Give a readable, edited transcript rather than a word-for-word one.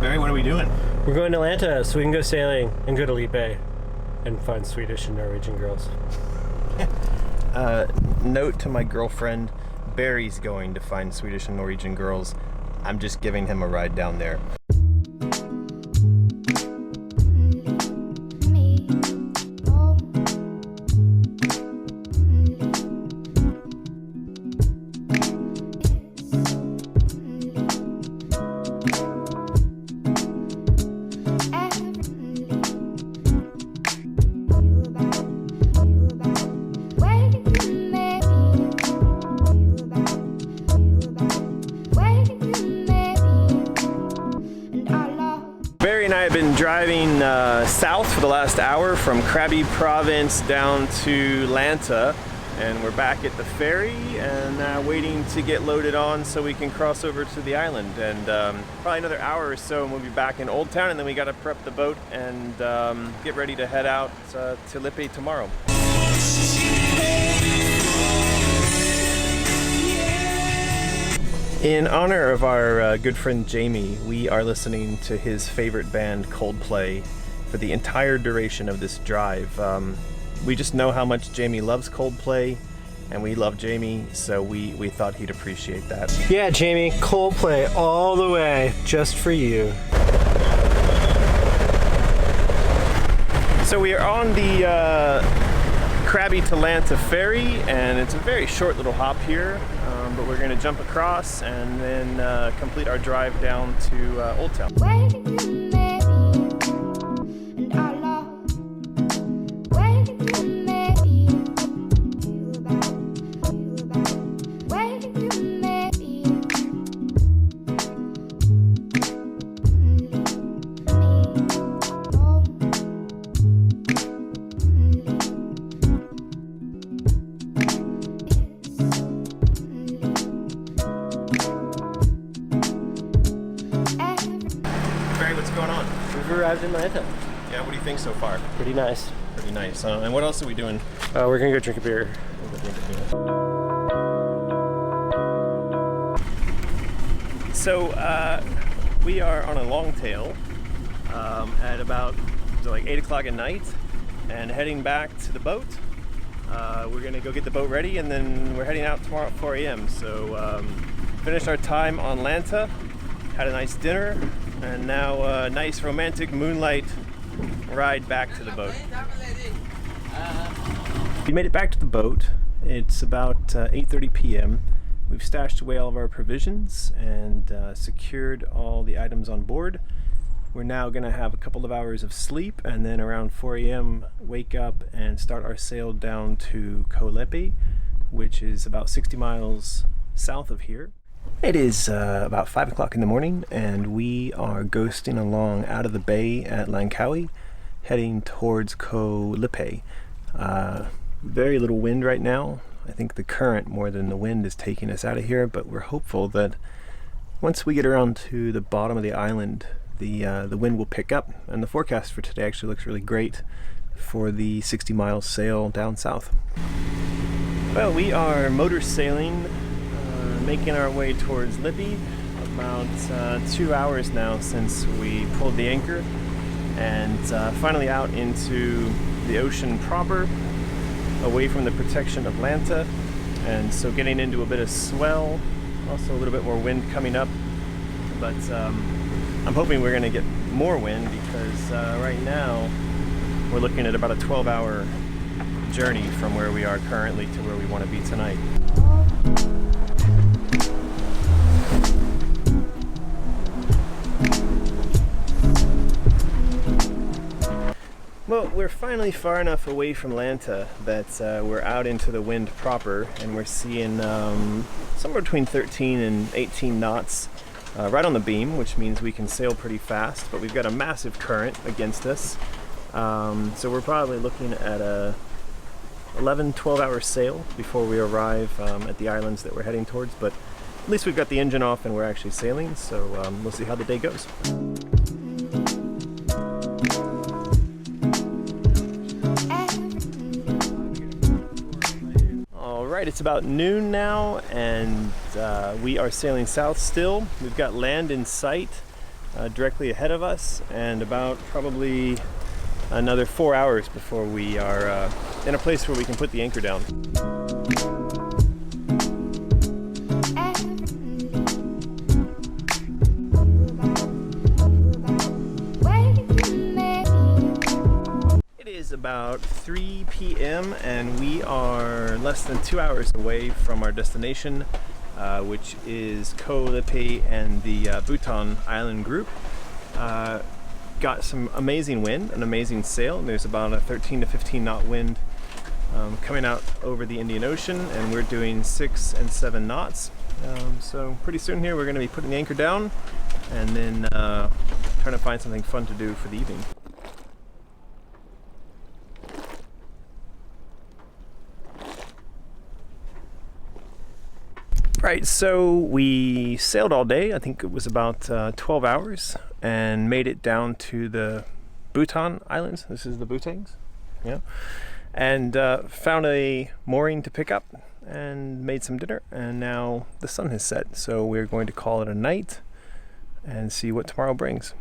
Barry, what are we doing? We're going to Lanta so we can go sailing and go to Lippe and find Swedish and Norwegian girls. Note to my girlfriend, Barry's going to find Swedish and Norwegian girls. I'm just giving him a ride down there. Barry and I have been driving south for the last hour from Krabi province down to Lanta, and we're back at the ferry and waiting to get loaded on so we can cross over to the island. And probably another hour or so and we'll be back in Old Town, and then we got to prep the boat and get ready to head out to Lippe tomorrow. In honor of our good friend Jamie, we are listening to his favorite band, Coldplay, for the entire duration of this drive. We just know how much Jamie loves Coldplay, and we love Jamie, so we thought he'd appreciate that. Yeah, Jamie, Coldplay all the way, just for you. So we are on the Krabi to Lanta ferry, and it's a very short little hop here. But we're going to jump across and then complete our drive down to Old Town. What's going on? We've arrived in Lanta. Yeah, what do you think so far? Pretty nice. Pretty nice. And what else are we doing? We're gonna go drink a beer. So we are on a long tail at about like 8 o'clock at night and heading back to the boat. We're gonna go get the boat ready, and then we're heading out tomorrow at 4 a.m. So finished our time on Lanta, had a nice dinner, and now a nice romantic moonlight ride back to the boat. We made it back to the boat. It's about 8:30 p.m. We've stashed away all of our provisions and secured all the items on board. We're now going to have a couple of hours of sleep, and then around 4 a.m. wake up and start our sail down to Lippe, which is about 60 miles south of here. It is about 5 o'clock in the morning, and we are ghosting along out of the bay at Langkawi, heading towards Lippe. Very little wind right now. I think the current more than the wind is taking us out of here, but we're hopeful that once we get around to the bottom of the island, the wind will pick up, and the forecast for today actually looks really great for the 60-mile sail down south. Well, we are motor sailing, making our way towards Lippe. About 2 hours now since we pulled the anchor, and finally out into the ocean proper, away from the protection of Lanta, and so getting into a bit of swell, also a little bit more wind coming up, but I'm hoping we're going to get more wind because right now we're looking at about a 12-hour journey from where we are currently to where we want to be tonight. Well, we're finally far enough away from Lanta that we're out into the wind proper, and we're seeing somewhere between 13 and 18 knots right on the beam, which means we can sail pretty fast, but we've got a massive current against us. So we're probably looking at a 11-12 hour sail before we arrive at the islands that we're heading towards, but at least we've got the engine off and we're actually sailing, so we'll see how the day goes. Alright, it's about noon now, and we are sailing south still. We've got land in sight, directly ahead of us, and about probably another 4 hours before we are in a place where we can put the anchor down. It is about 3 p.m. and we are less than 2 hours away from our destination, which is Koh Lipe and the Butan Island group. Got some amazing wind, an amazing sail, and there's about a 13 to 15 knot wind coming out over the Indian Ocean, and we're doing 6 and 7 knots. So pretty soon here we're going to be putting the anchor down and then trying to find something fun to do for the evening. Right, so we sailed all day. I think it was about 12 hours, and made it down to the Butan Islands. This is the Butangs, yeah. And found a mooring to pick up and made some dinner, and now the sun has set. So we're going to call it a night and see what tomorrow brings.